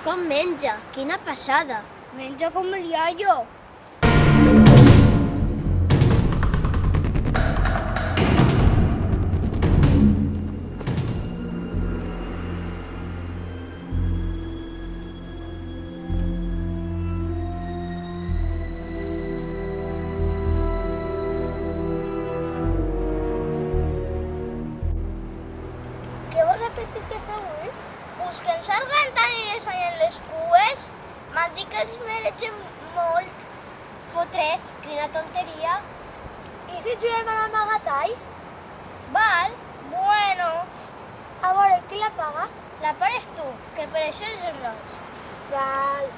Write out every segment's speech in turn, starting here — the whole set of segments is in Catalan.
Com menja? Quina passada! Menja com el iaio. Què vols repetir que feu avui? Busquen sargantanines allà en les cues? M'han dit que es mereixen molt. Fotret, quina tonteria! I si juguem a l'amagatall? Val, Bueno. A veure, qui la paga? la pares tu, que per això és el roig. Val.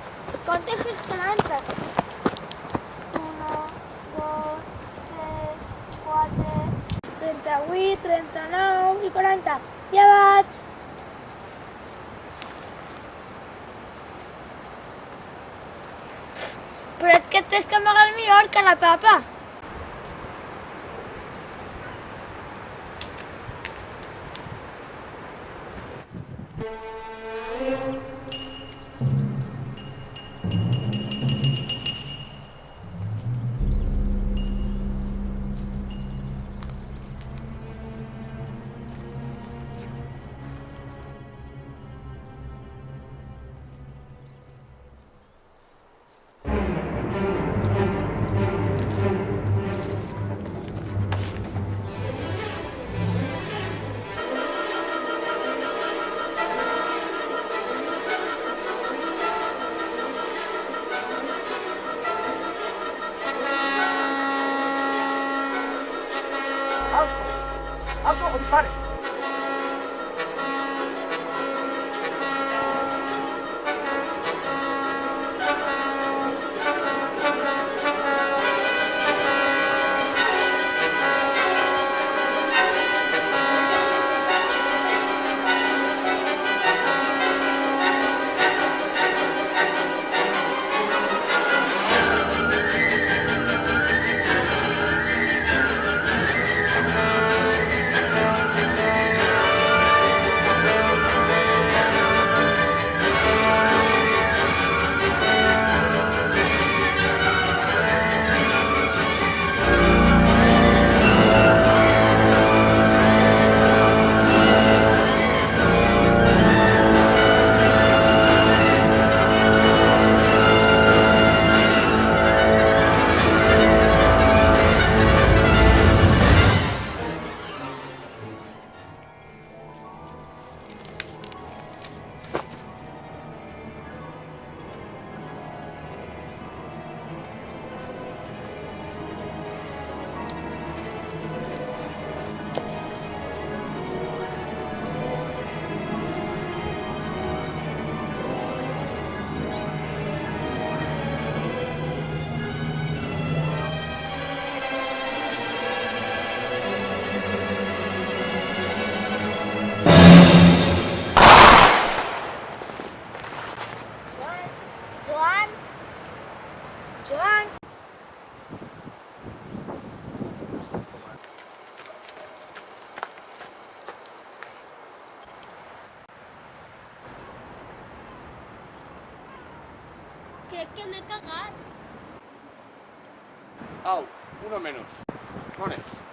Compte fins 40. 1, 2, 3, 4, 38, 39 i 40. Ja vaig. Però és que tens que amagar millor que la papa. Alto, González. Joan. Joan. Crec que m'he cagat. Au, uno menos. On és?